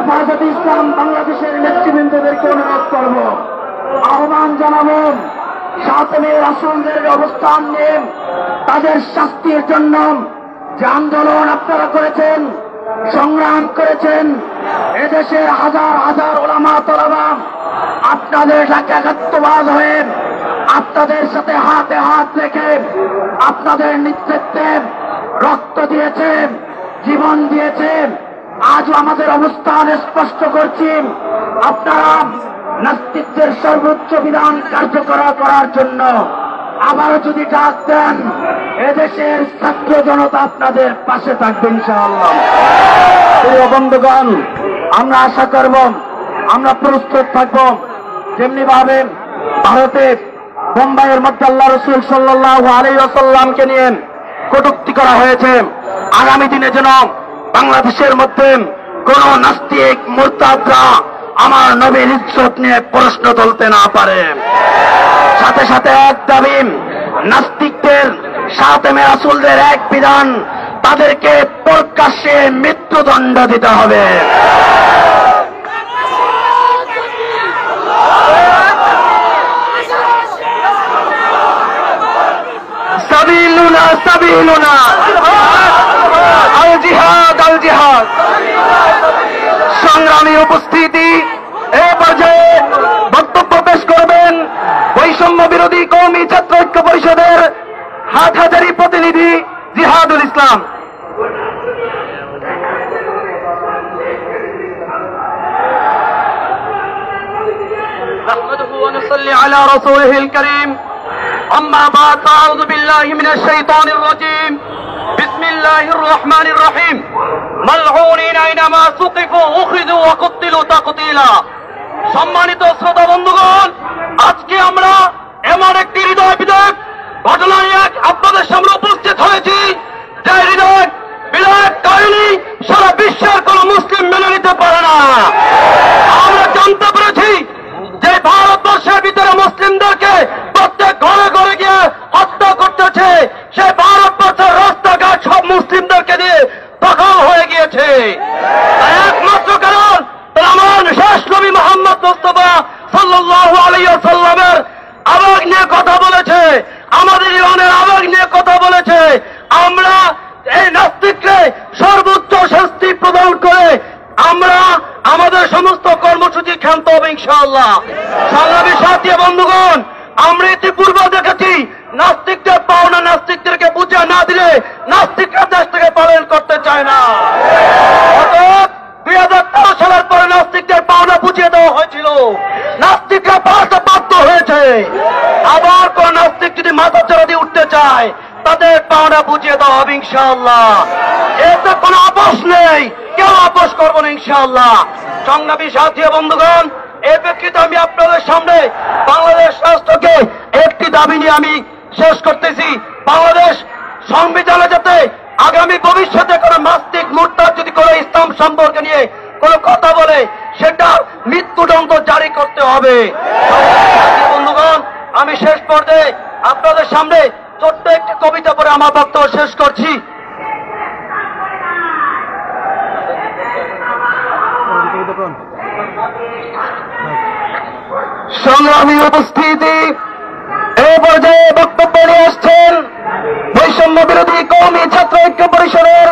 হেফাজতে ইসলাম বাংলাদেশের নেতৃবৃন্দদেরকে অনুরোধ করব, আহ্বান জানাবো, খাতেমে রাসূলদের অবস্থান নিয়ে তাদের শাস্তির জন্য যে আন্দোলন আপনারা করেছেন, সংগ্রাম করেছেন, এদেশের হাজার হাজার ওলামা তলাবা আপনাদের সাথে একাত্মবাদ হয়ে আপনাদের সাথে হাতে হাত রেখে আপনাদের নেতৃত্বে রক্ত দিয়েছে, জীবন দিয়েছে। আজও আমাদের অবস্থান স্পষ্ট করছি, আপনারা নাস্তিকদের সর্বোচ্চ বিধান কার্যকর করার জন্য আবারও যদি ডাক দেন, এদেশের ছাত্র জনতা আপনাদের পাশে থাকবে ইনশাআল্লাহ। প্রিয় বন্ধুগণ, আমরা আশা করব, আমরা প্রস্তুত থাকব। যেমনি ভাবে ভারতে বোম্বাইয়ের মধ্যে আল্লাহ রাসূল সাল্লাল্লাহু আলাইহি ওয়াসাল্লামকে নিয়ে কটূক্তি করা হয়েছে, আগামী দিনে যেন বাংলাদেশের মধ্যে কোন নাস্তিক মুরতাদরা আমার নবীর ইজ্জত নিয়ে প্রশ্ন তুলতে না পারে। সাথে সাথে এক দাবি, নাস্তিকদের খাতেমে রাসূলদের এক বিধান, তাদেরকে প্রকাশ্যে মৃত্যুদণ্ড দিতে হবে। সাবিলুনা সাবিলুনা আল জিহাদ আল জিহাদ। সংগ্রামী উপস্থিতি, এ পর্যায়ে বক্তব্য পেশ করবেন বৈষম্য বিরোধী কওমি ছাত্র ঐক্য পরিষদের হাটহাজারী প্রতিনিধি জিহাদুল ইসলাম। نحمده ونصلي على رسوله الكريم أما بعد فأعوذ بالله من الشيطان الرجيم بسم الله الرحمن الرحيم ملعونين أينما ثقفوا أخذوا وقتلوا تقتيلا। সম্মানিত শ্রোতা বন্ধুগণ, আজকে আমরা এমন একটি হৃদয় বিদারক ঘটনা নিয়ে আপনাদের সামনে উপস্থিত হয়েছি, যে হৃদয় বিদারক কাহিনী সারা বিশ্বের কোন মুসলিম মেনে নিতে পারে না। আমরা জানতে পেরেছি যে ভারতবর্ষের ভিতরে মুসলিমদেরকে প্রত্যেক ঘরে ঘরে গিয়ে হত্যা করতেছে, সে ভারতবর্ষের রাস্তাঘাট সব মুসলিমদেরকে দিয়ে দখল হয়ে গিয়েছে। একমাত্র কারণ আমার শেষ নবী মুহাম্মদ মুস্তাফা সাল্লাল্লাহু আলাইহি ওয়াসাল্লামের আবেগ নিয়ে কথা বলেছে, আমাদের ইমানের আবেগ নিয়ে কথা বলেছে। আমরা এই নাস্তিককে সর্বোচ্চ শাস্তি প্রদান করে আমরা আমাদের সমস্ত কর্মসূচি ক্ষান্ত হবে ইনশাআল্লাহ। সংগ্রামী সাথী বন্ধুগণ, আমরা ইতিপূর্বে দেখেছি নাস্তিকদের পাওনা নাস্তিকদেরকে বুঝে না দিলে নাস্তিকরা দেশ থেকে পালন করতে চায় না। 2013 সালের পরে নাস্তিকদের পাওনা বুঝিয়ে দেওয়া হয়েছিল, নাস্তিকরা পাল্টা বাধ্য হয়েছে। আবার কোন নাস্তিক যদি মাথা চড়া দিয়ে উঠতে চায়, তাদের পাওনা বুঝিয়ে দেওয়া হবে ইনশাআল্লাহ। এতে কোনো আপোষ নেই, কেউ আপোষ করবো না ইনশাআল্লাহ। সংগ্রামী সাথী বন্ধুগণ, এই প্রেক্ষিতে আমি আপনাদের সামনে বাংলাদেশ রাষ্ট্রকে একটি দাবি নিয়ে আমি শেষ করতেছি। বাংলাদেশ সংবিধানে যাতে আগামী ভবিষ্যতে কোন নাস্তিক মুরতাদ যদি কোন ইসলাম সম্পর্কে নিয়ে কোন কথা বলে, সেটা মৃত্যুদণ্ড জারি করতে হবে। বন্ধুগণ, আমি শেষ পর্যায়ে আপনাদের সামনে ছোট্ট একটি কবিতা পড়ে আমার বক্তব্য শেষ করছি। সংগ্রামী উপস্থিতি, এই পর্যায়ে বক্তব্য নিয়ে আসছেন বৈষম্য বিরোধী কওমি ছাত্র ঐক্য পরিষদের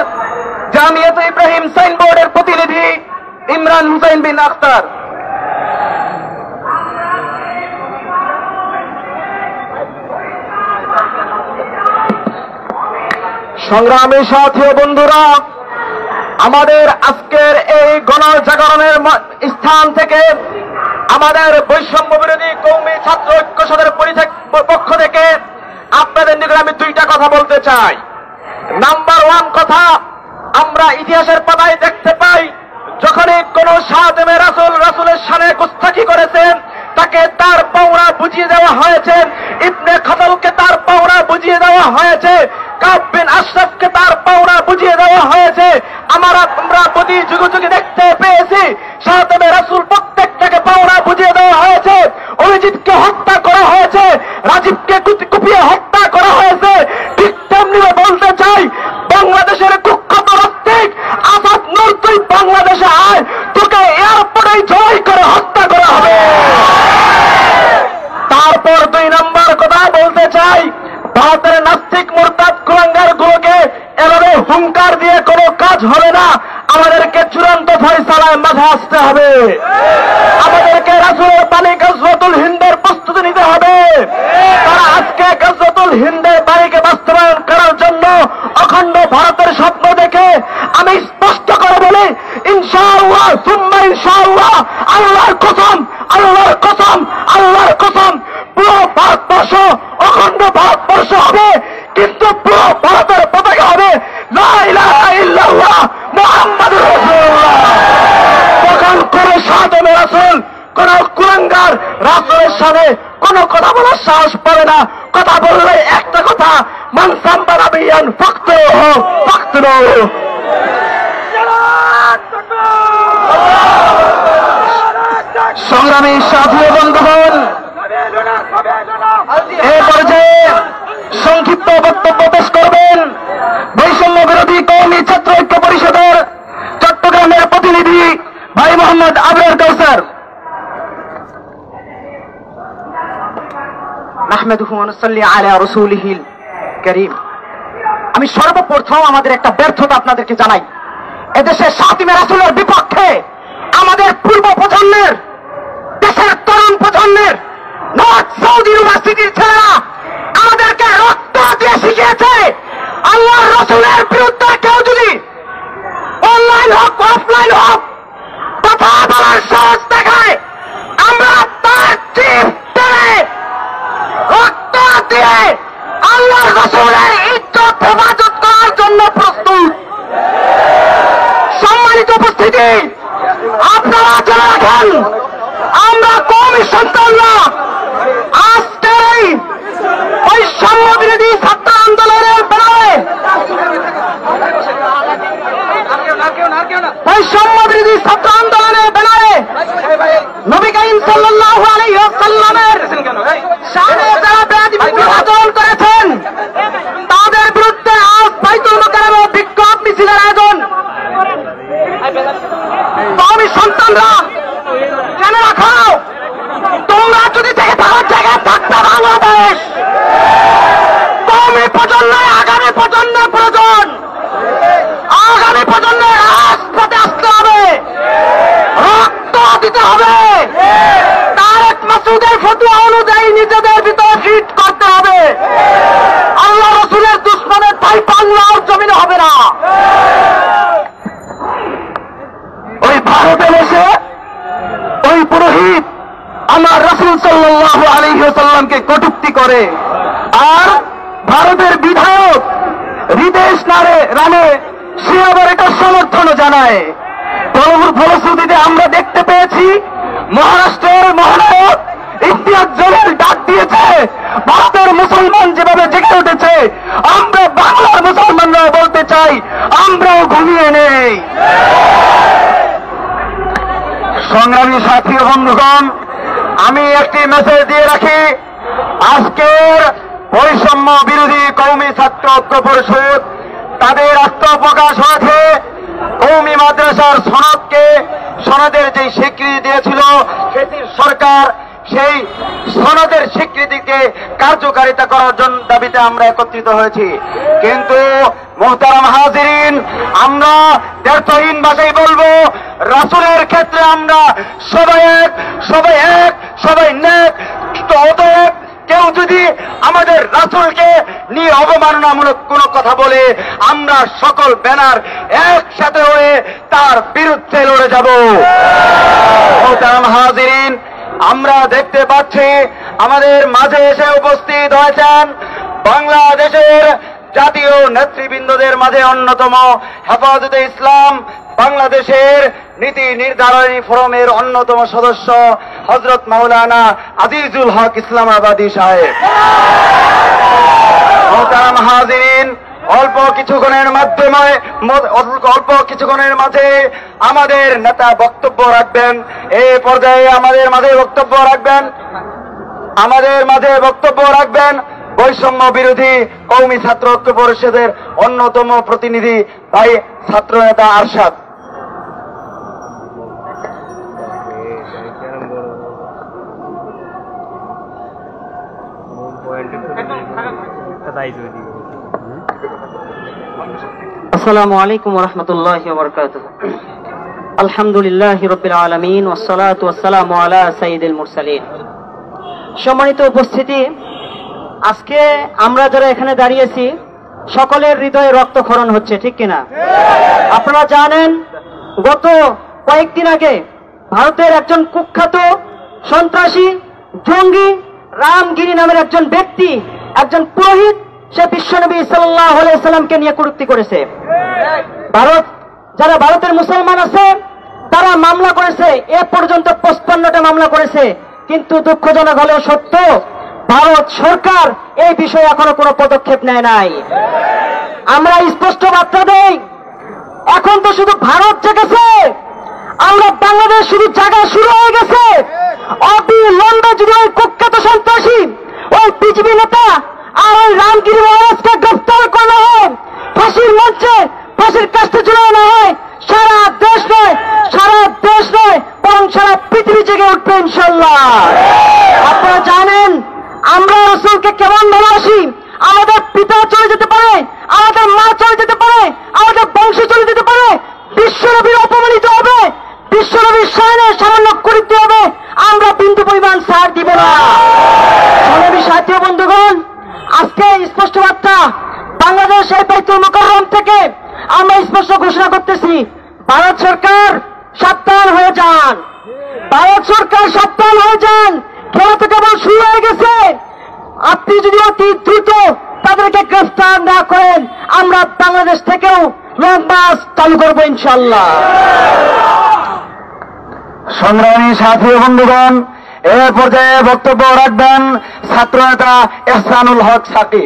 জামিয়াত ইব্রাহিম সাইনবোর্ডের প্রতিনিধি ইমরান হুসাইন বিন আখতার। সংগ্রামী সাথী বন্ধুরা, আমাদের আজকের এই গণজাগরণের স্থান থেকে আমাদের বৈষম্য বিরোধী কওমি ছাত্র ঐক্য পরিষদের পক্ষ থেকে আপনাদের নিকট আমি দুইটা কথা বলতে চাই। নাম্বার ওয়ান কথা, আমরা ইতিহাসের পাতায় দেখতে পাই, যখনই কোন খাতেমে রাসূল রাসূলের শানে গুস্তাখি করেছেন, তাকে তার পাওনা বুঝিয়ে দেওয়া হয়েছে। ইবনে খাতালকে তার পাওনা বুঝিয়ে দেওয়া হয়েছে, কাব বিন আশরাফকে তার পাওনা বুঝিয়ে দেওয়া হয়েছে। আমরা প্রতি যুগে যুগে দেখতে পেয়েছি খাতেমে রাসূল প্রত্যেকটাকে পাওনা বুঝিয়ে দেওয়া হয়েছে। অভিজিৎকে হত্যা করা হয়েছে, রাজীবকে কুপিয়ে হত্যা করা হয়েছে। ঠিক তেমনি বলতে চাই, বাংলাদেশের কুখ্যাত নাস্তিক আসাদ নূর, তুই বাংলাদেশে আয়, তোকে জয় জয় করে হত্যা করা হবে। তারপর 2 নম্বর কথা বলতে চাই, ভারতের নাস্তিক মুরতাদ কুলাঙ্গার গুলোকে এভাবে হুঙ্কার দিয়ে কোনো কাজ হবে না। আমাদেরকে চূড়ান্ত ফয়সালায় মাঝে আসতে হবে। আমাদেরকে রাসূলের বাণী গজওয়াতুল হিন্দের প্রস্তুতি নিতে হবে। তারা আজকে গজওয়াতুল হিন্দের বাণীকে বাস্তবায়ন করার জন্য অখণ্ড ভারতের স্বপ্ন দেখে আমি স্পষ্ট করে বলি, ইনশাআল্লাহ সুম্মা ইনশাআল্লাহ, আল্লাহর কসম, আল্লাহর কসম, আল্লাহর কসম, পুরো ভারতবর্ষ অখণ্ড ভারতবর্ষ হবে, কিন্তু পুরো ভারতের পতাকা হবে লা ইলাহা ইল্লাল্লাহ মুহাম্মাদুর রাসূলুল্লাহ। তখন কোন সাদমে রাসূল, কোন কুলাঙ্গার রাসূলের সাথে কোনো কথা বলার সাহস পাবে না। কথা বললে একটা কথা, মান সাম্বা নাবিয়ান ফাকতুহু ফাকতুহু। সংগ্রামী সাথী বন্ধুগণ, এই পর্যায়ে সংক্ষিপ্ত বক্তব্য পেশ করবেন বৈষম্য বিরোধী কওমি ছাত্র ঐক্য পরিষদের চট্টগ্রামের প্রতিনিধি ভাই মোহাম্মদ আবরার কাউসার। নাহমাদুহু ওয়া নুসাল্লি আলা রাসূলিহিল কারীম। আমি সর্বপ্রথম আমাদের একটা ব্যর্থতা আপনাদেরকে জানাই। এদেশে সাতিমে রাসূলের বিপক্ষে আমাদের পূর্ব প্রজন্মের, দেশের তরুণ প্রজন্মের, নর্থ সৌদি ইউনিভার্সিটির ছেলেরা আমাদেরকে রক্ত দিয়ে শিখিয়েছে, আল্লাহর রাসূলের বিরুদ্ধে কেউ যদি অনলাইন হোক অফলাইন হোক কথা বলার সাহস দেখায়, আমরা তার চিপ টেনে রক্ত দিয়ে আল্লাহর রাসূলের ইজ্জত হেফাজত করার জন্য প্রস্তুত। সম্মানিত উপস্থিতি, আপনারা জেনে রাখেন, আমরা কওমি সন্তানরা আজকে বৈষম্য বিরোধী ছাত্র আন্দোলনের ব্যানারে, বৈষম্য বিরোধী ছাত্র আন্দোলনের ব্যানারে নবী করিম সাল্লাল্লাহু আলাইহি ওয়াসাল্লামের শানে যারা বেয়াদবি আচরণ করেছেন, তাদের বিরুদ্ধে আজ বাইতুল মুকাররমে বিক্ষোভ মিছিলের আয়োজন। কওমি সন্তানরা জেনে রাখো, তোমরা যদি থেকে থাকার জায়গায় থাকতে বাংলাদেশ, কওমি প্রজন্মের আগামী প্রজন্মের প্রয়োজন, আগামী প্রজন্মের রাজপথে আসতে হবে, রক্ত দিতে হবে, তারেক মাসুদের ফতোয়া অনুযায়ী নিজেদের ভিতরে ফিট করতে হবে। আল্লাহ রাসূলের দুশমনের ঠাঁই বাংলার জমিনে হবে না। ওই ভারতে বসে ওই পুরোহিত আমার রাসূল সাল্লাল্লাহু আলাইহি ওয়াসাল্লামকে কটূক্তি করে, আর ভারতের বিধায়ক হৃদেশ রানে সে আবার এটা সমর্থন জানায়। ফলশ্রুতিতে আমরা দেখতে পেয়েছি মহারাষ্ট্রের মহানায়ক ইমতিয়াজ জলিল ডাক দিয়েছে, ভারতের মুসলমান যেভাবে জেগে উঠেছে, আমরা বাংলার মুসলমানরাও বলতে চাই আমরাও ঘুমিয়ে নেই। সংগ্রামী সাথী বন্ধুগণ, আমি একটি মেসেজ দিয়ে রাখি, আজকের বৈষম্য বিরোধী কওমি ছাত্র ঐক্য পরিষদ তাদের আত্মপ্রকাশ হয়েছে। কওমি মাদ্রাসার সনদের যে স্বীকৃতি দিয়েছিল সেটির সরকার, সেই সনদের স্বীকৃতিকে কার্যকারিতা করার জন্য দাবিতে আমরা একত্রিত হয়েছি। কিন্তু মুহতারাম হাজিরিন, আমরা দ্ব্যর্থহীন ভাষায় বলবো, রাসূলের ক্ষেত্রে আমরা সবাই এক, সবাই এক, সবাই নেক। অতএব কেউ যদি আমাদের রাসূলকে নিয়ে অবমাননামূলক কোন কথা বলে, আমরা সকল ব্যানার একসাথে হয়ে তার বিরুদ্ধে লড়ে যাব। মুহতারাম হাজিরিন, আমরা দেখতে পাচ্ছি আমাদের মাঝে এসে উপস্থিত হয়েছেন বাংলাদেশের জাতীয় নেতৃবৃন্দদের মাঝে অন্যতম হেফাজতে ইসলাম বাংলাদেশের নীতি নির্ধারণী ফোরামের অন্যতম সদস্য হযরত মাওলানা আজিজুল হক ইসলামাবাদী সাহেব। মুহতারাম হাজিরিন, অল্প কিছুক্ষণের মাঝে আমাদের নেতা বক্তব্য রাখবেন। এই পর্যায়ে আমাদের মাঝে বক্তব্য রাখবেন বৈষম্য বিরোধী কওমি ছাত্র ঐক্য পরিষদের অন্যতম প্রতিনিধি ভাই ছাত্র নেতা আরশাদ। আসসালামু আলাইকুম ওয়া রাহমাতুল্লাহি ওয়া বারাকাতুহু। আলহামদুলিল্লাহি রাব্বিল আলামিন ওয়াসসালাতু ওয়াসসালামু আলা সাইয়্যিদিল মুরসালিন। সম্মানিত উপস্থিতি, আজকে আমরা যারা এখানে দাঁড়িয়েছি সকলের হৃদয়ে রক্তক্ষরণ হচ্ছে, ঠিক কিনা? আপনারা জানেন গত কয়েকদিন আগে ভারতের একজন কুখ্যাত সন্ত্রাসী জঙ্গি রামগিরি নামের একজন ব্যক্তি, একজন পুরোহিত, সে বিশ্বনবী সাল্লাল্লাহু আলাইহি সাল্লামকে নিয়ে কটূক্তি করেছে। যারা ভারতের মুসলমান আছে তারা মামলা করেছে, এ পর্যন্ত 55টা মামলা করেছে, কিন্তু দুঃখজনক হলেও সত্য, ভারত সরকার এই বিষয়ে এখনো কোনো পদক্ষেপ নেয় নাই। আমরা স্পষ্ট বার্তা দেই, এখন তো শুধু ভারত জেগেছে, আমরা বাংলাদেশ শুধু জায়গা শুরু হয়ে গেছে। অবিলম্বে যদি ওই কুখ্যাত সন্ত্রাসী, ওই বিজেপি নেতা আর ওই রামগিরি মহারাজকে গ্রেফতার করা হয়, ফাঁসির মঞ্চে ফাঁসির কাছে ঝুলানো হয়, সারা দেশ নয় বরং সারা পৃথিবী জেগে উঠবে ইনশাল্লাহ। আপনারা জানেন আমরা রাসূলকে কেমন ভালোবাসি, আমাদের পিতা চলে যেতে পারে, আমাদের মা চলে যেতে পারে, আমাদের বংশ চলে যেতে পারে, বিশ্বনবীর অপমানিত হবে, বিশ্বনবীর শানে সামান্য করিতে হবে, আমরা বিন্দু পরিমাণ ছাড় দিব না। নবী সাথী বন্ধুগণ, আজকে স্পষ্ট বার্তা, বাংলাদেশ এই বাইতুল মুকাররম থেকে আমরা স্পষ্ট ঘোষণা করতেছি, ভারত সরকার সাবধান হয়ে যান, ভারত সরকার সাবধান হয়ে যান। খেলা তো কেবল শুরু হয়ে গেছে, আপনি যদি অতি দ্রুত তাদেরকে গ্রেফতার না করেন, আমরা বাংলাদেশ থেকেও লং মার্চ চালু করবো ইনশাল্লাহ। সংগ্রামী সাথী বন্ধুগণ, এ পর্যায়ে বক্তব্য রাখবেন ছাত্র নেতা এহসানুল হক সাকি।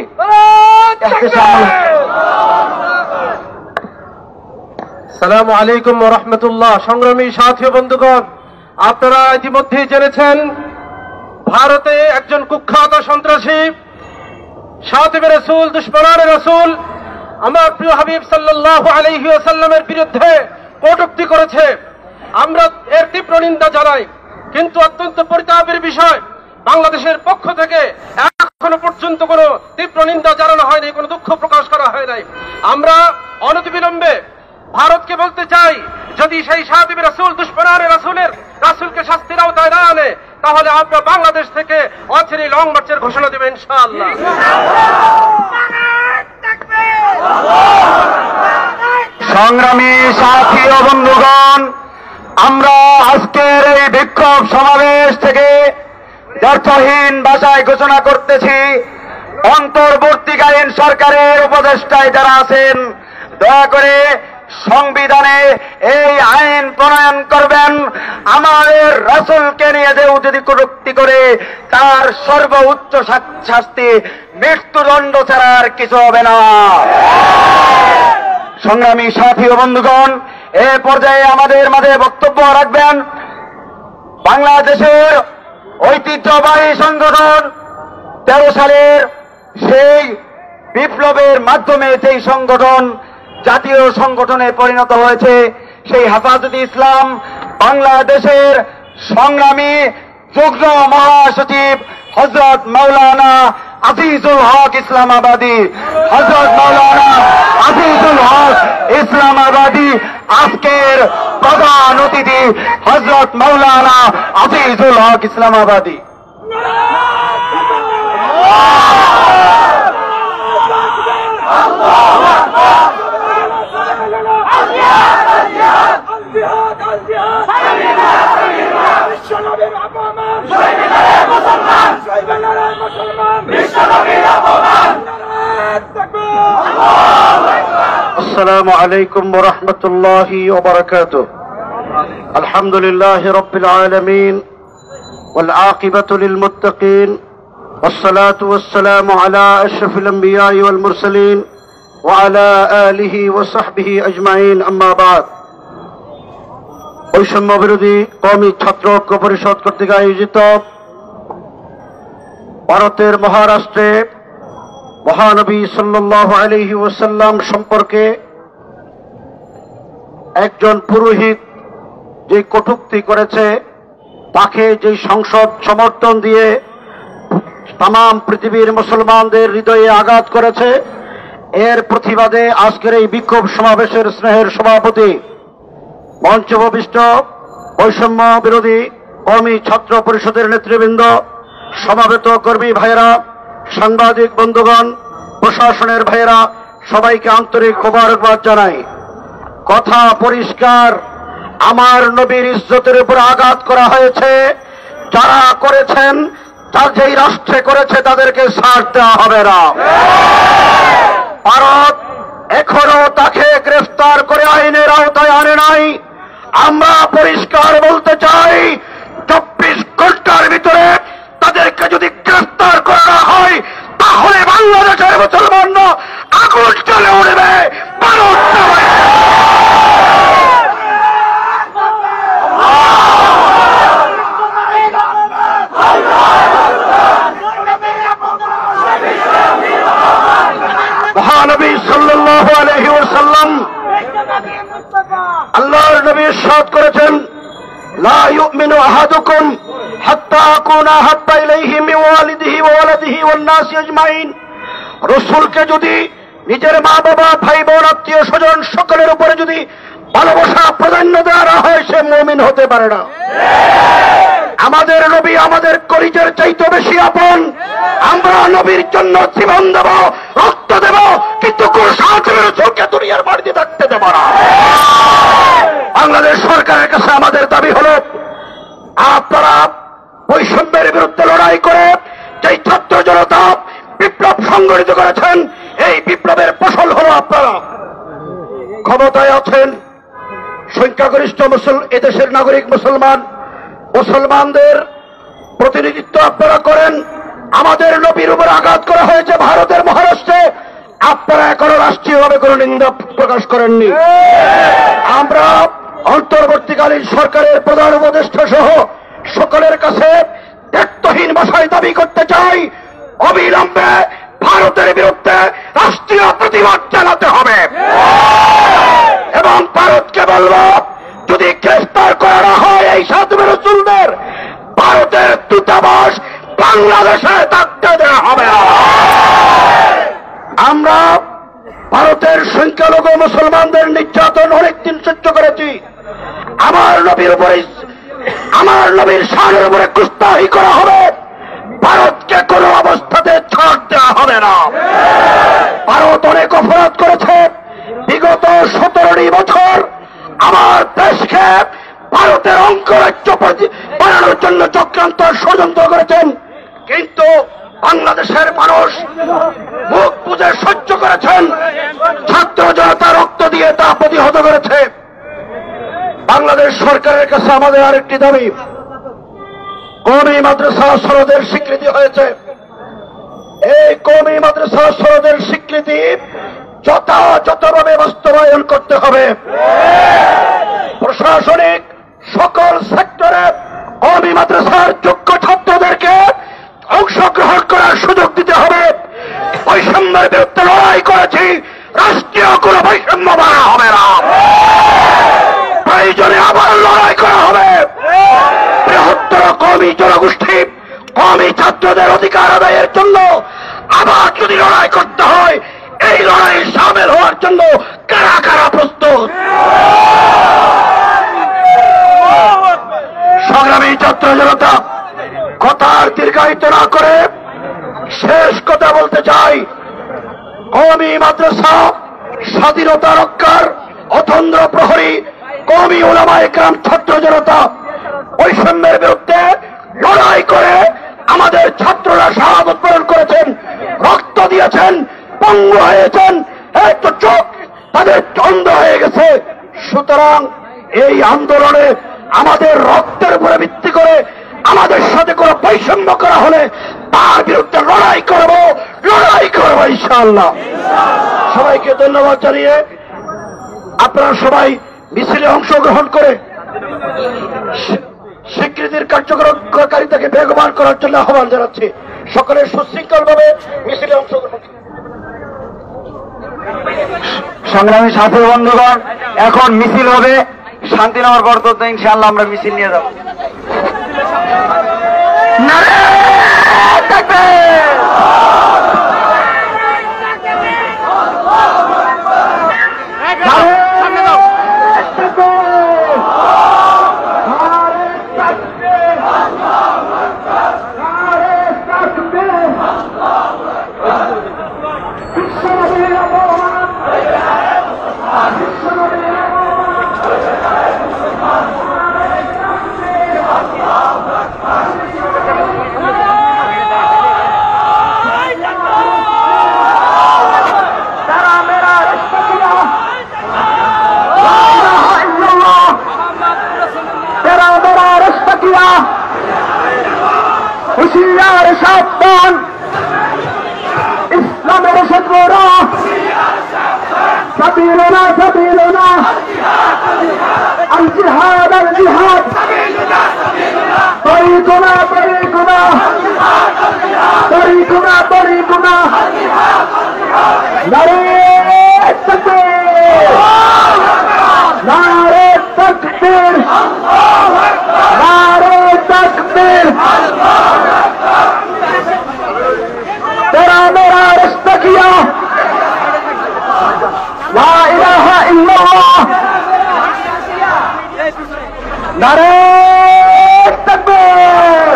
আসসালামু আলাইকুম ওয়া রাহমাতুল্লাহ। সংগ্রামী সাথী বন্ধুগণ, আপনারা ইতিমধ্যেই জেনেছেন ভারতে একজন কুখ্যাত সন্ত্রাসী শাতিবে রাসূল, দুশমনানে রাসূল, আমার প্রিয় হাবিব সাল্লাল্লাহু আলাইহি ওয়াসাল্লামের বিরুদ্ধে কটূক্তি করেছে। আমরা এর তীব্র নিন্দা জানাই, কিন্তু অত্যন্ত পরিতাপের বিষয়, বাংলাদেশের পক্ষ থেকে এখনো পর্যন্ত কোনো তীব্র নিন্দা জানানো হয়নি, কোনো দুঃখ প্রকাশ করা হয় নাই। আমরা অনতিবিলম্বে ভারতকে বলতে চাই, যদি সেই শাতিবে রাসূল, দুশমনানে রাসূলকে শাস্তির আওতায় না আনে, তাহলে আমরা বাংলাদেশ থেকে অচিরেই লং মার্চের ঘোষণা দেব ইনশাআল্লাহ। সংগ্রামী সাথী ও বন্ধুগণ, আমরা আজকের এই বিক্ষোভ সমাবেশ থেকে দ্ব্যর্থহীন ভাষায় ঘোষণা করতেছি, অন্তর্বর্তীকালীন সরকারের উপদেষ্টায় যারা আছেন, দয়া করে সংবিধানে এই আইন প্রণয়ন করবেন, আমাদের রাসূলকে নিয়ে যদি কটূক্তি করে তার সর্বোচ্চ শাস্তি মৃত্যুদণ্ড ছাড়া আর কিছু হবে না। সংগ্রামী সাথী ও বন্ধুগণ, এ পর্যায়ে আমাদের মাঝে বক্তব্য রাখবেন বাংলাদেশের ঐতিহ্যবাহী সংগঠন 13 সালের সেই বিপ্লবের মাধ্যমে যেই সংগঠন জাতীয় সংগঠনে পরিণত হয়েছে, সেই হেফাজতে ইসলাম বাংলাদেশের সংগ্রামী যুগ্ম মহাসচিব হযরত মাওলানা আজিজুল হক ইসলামাবাদী, হযরত মাওলানা আজিজুল হক ইসলামাবাদী আজকের প্রধান অতিথি, হযরত মাওলানা আজিজুল হক ইসলামাবাদী। আসসালামু আলাইকুম ওয়া রাহমাতুল্লাহি ওয়া বারাকাতুহু। আলহামদুলিল্লাহি রাব্বিল আলামিন ওয়াল আকিবাতু লিল মুত্তাকিন ওয়াসসালাতু ওয়াসসালামু আলা আশরাফিল আমবিয়াই ওয়াল মুরসালিন ওয়া আলা আলিহি ওয়া সাহবিহি আজমাইন, আম্মা বাদ। বৈষম্য বিরোধী কওমি ছাত্র ঐক্য পরিষদ কর্তৃক আয়োজিত ভারতের মহারাষ্ট্রে মহানবী সাল্লাল্লাহু আলাইহি ওয়াসাল্লাম সম্পর্কে একজন পুরোহিত যে কটূক্তি করেছে, তাকে যে সংসদ সমর্থন দিয়ে তাম পৃথিবীর মুসলমানদের হৃদয়ে আঘাত করেছে। এর প্রতিবাদে আজকের এই বিক্ষোভ সমাবেশের স্নেহের সভাপতি মঞ্চভূমিষ্ঠ বৈষম্য বিরোধী কওমি ছাত্র পরিষদের নেতৃবৃন্দ, সমাবেত কর্মী ভাইয়েরা, সাংবাদিক বন্ধুগণ, প্রশাসনের ভাইয়েরা, সবাইকে আন্তরিক মোবারকবাদ জানাই। কথা পরিষ্কার, আমার নবীর ইজ্জতের উপর আঘাত করা হয়েছে। যারা করেছেন, তার যেই রাষ্ট্রে করেছে তাদেরকে ছাড় দেওয়া হবে না। ভারত এখনো তাকে গ্রেফতার করে আইনের আওতায় আনে নাই। আমরা পরিষ্কার বলতে চাই, 24 ঘন্টার ভিতরে তাদেরকে যদি গ্রেফতার করা হয় তাহলে বাংলাদেশের মুসলমানরা আগুন জ্বলে উঠবে। ভারত মহানবী সাল্লাল্লাহু আলাইহি ওয়াসাল্লাম আল্লাহর নবী ইরশাদ করেছেন, লা ইউমিনু আহাদুকুম হাত্তা আকুনা হাব্বা ইলাইহি মিন ওয়ালিদিহি ওয়া ওয়ালাদিহি ওয়ান নাসি আজমাইন। রাসূলকে যদি নিজের মা বাবা, ভাই বোন, আত্মীয় স্বজন সকলের উপরে যদি ভালোবাসা প্রাধান্য দেওয়া না হয়, সে মুমিন হতে পারে না। আমাদের নবী আমাদের কলিজার চাইতে বেশি আপন। আমরা নবীর জন্য জীবন দেব, রক্ত দেব, কিন্তু কোন সাহায্যের চোখে দুনিয়ার মাটিতে থাকতে দেব না। বাংলাদেশ সরকারের কাছে আমাদের দাবি হলো, আপনারা বৈষম্যের বিরুদ্ধে লড়াই করে যেই ছাত্র জনতা বিপ্লব সংগঠিত করেছেন, এই বিপ্লবের ফসল হলো আপনারা ক্ষমতায় আছেন, সংখ্যাগরিষ্ঠ এদেশের নাগরিক মুসলমানদের প্রতিনিধিত্ব আপনারা করেন। আমাদের নবীর উপর আঘাত করা হয়েছে ভারতের মহারাষ্ট্রে, আপনারা এখনো রাষ্ট্রীয়ভাবে কোনো নিন্দা প্রকাশ করেননি। আমরা অন্তর্বর্তীকালীন সরকারের প্রধান উপদেষ্টা সহ সকলের কাছে দায়িত্বহীন ভাষায় দাবি করতে চাই, অবিলম্বে ভারতের বিরুদ্ধে রাষ্ট্রীয় প্রতিবাদ জানাতে হবে। এবং ভারতকে বলব, যদি গ্রেফতার করা হয় এই সাধু রাসূলদের, ভারতের দূতাবাস বাংলাদেশে থাকতে দেওয়া হবে না। আমরা ভারতের সংখ্যালঘু মুসলমানদের নির্যাতন অনেকদিন সহ্য করেছি। আমার নবীর শানের উপরে কুস্তাহি করা হবে, ভারতকে কোনো অবস্থাতে ছাড় দেওয়া হবে না। ভারত অনেক অপরাধ করেছে। বিগত 17টি বছর আমার দেশকে ভারতের অঙ্গরাজ্য বানানোর জন্য চক্রান্ত ষড়যন্ত্র করেছেন, কিন্তু বাংলাদেশের মানুষ মুখ বুঝে সহ্য করেছেন। ছাত্র জনতা রক্ত দিয়ে তা প্রতিহত করেছে। বাংলাদেশ সরকারের কাছে আমাদের আরেকটি দাবি, কওমি মাদ্রাসা সনদের স্বীকৃতি হয়েছে। এই কওমি মাদ্রাসা সনদের স্বীকৃতি যথাযথভাবে বাস্তবায়ন করতে হবে। প্রশাসনিক সকল সেক্টরে কওমি মাদ্রাসার যোগ্য ছাত্রদেরকে অংশগ্রহণ করার সুযোগ দিতে হবে। বৈষম্যের বিরুদ্ধে লড়াই করেছি, রাষ্ট্রীয় কোনো বৈষম্য মানা হবে না। প্রয়োজনে আবার লড়াই করা হবে। বৃহত্তর কওমি জনগোষ্ঠী, কওমি ছাত্রদের অধিকার আদায়ের জন্য আবার যদি লড়াই করতে হয়, এই লড়াইয়ে সামিল হওয়ার জন্য কারা কারা প্রস্তুত? সংগ্রামী ছাত্র জনতা, কথার দীর্ঘায়িত না করে শেষ কথা বলতে চাই, কওমি মাদ্রাসা স্বাধীনতা রক্ষার অতন্দ্র প্রহরী, কওমি উলামায়ে কেরাম, ছাত্র জনতা বৈষম্যের বিরুদ্ধে লড়াই করে আমাদের ছাত্ররা শাহাদত বরণ করেছেন, রক্ত দিয়েছেন, পঙ্গু হয়েছেন, একটু চোখ তাদের অন্ধ হয়ে গেছে। সুতরাং এই আন্দোলনে আমাদের রক্তের উপরে ভিত্তি করে আমাদের সাথে কোনো বৈষম্য করা হলে তার বিরুদ্ধে লড়াই করব ইনশাআল্লাহ। সবাইকে ধন্যবাদ জানিয়ে আপনারা সবাই মিছিলে অংশগ্রহণ করে স্বীকৃতির কার্যকারিতাকে বেগবান করার জন্য আহ্বান জানাচ্ছি। সকলের সুশৃঙ্খলভাবে মিছিলে অংশগ্রহণ। সংগ্রামী সাথী বন্ধুগণ, এখন মিছিল হবে শান্তিনগর বর্তমানে। ইনশাআল্লাহ আমরা মিছিল নিয়ে যাব। তাকবীর। হুশিয়ার সাবধান, ইসলামের শত্রুরা সাবিলুনা সাবিলুনা আল জিহাদ আল জিহাদ তরিকুনা তরিকুনা তরিকুনা তরিকুনা নারে তাকবীর নারে তাকবীর নারে তাকবীর। तेरा मेरा रिश्ता किया ला इलाहा इल्लल्लाह नारे तकबीर।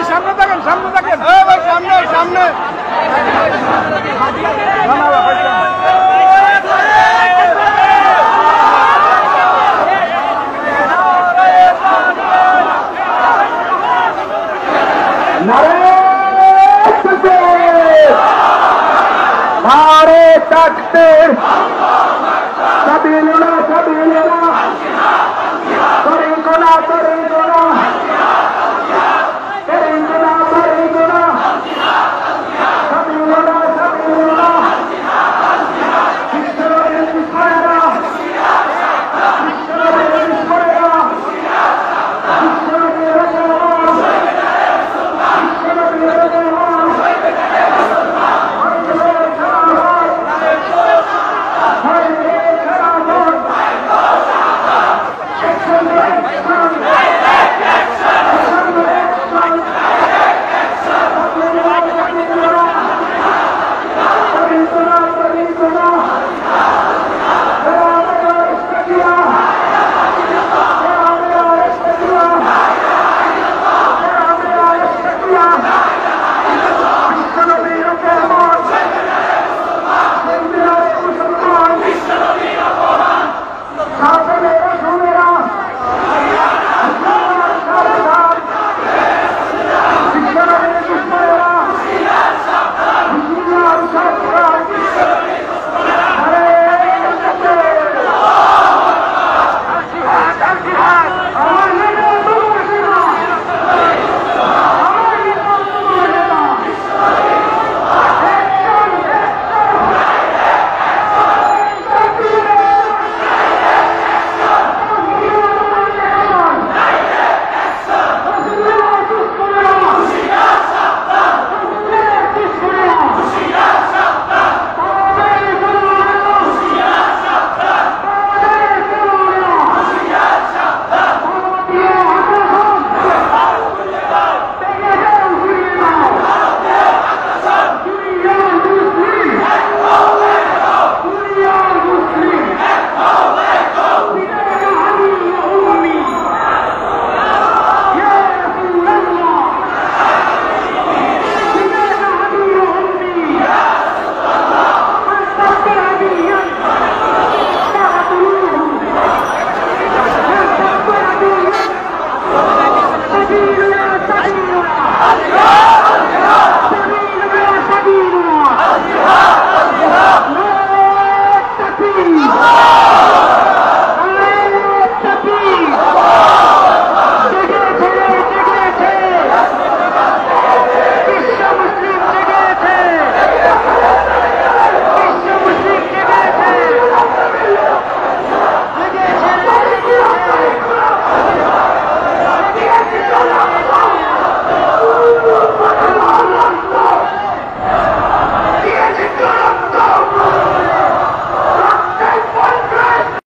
সামনে থাকেন, সামনে থাকেন, ভাই সামনে সামনে। नारे तकबीर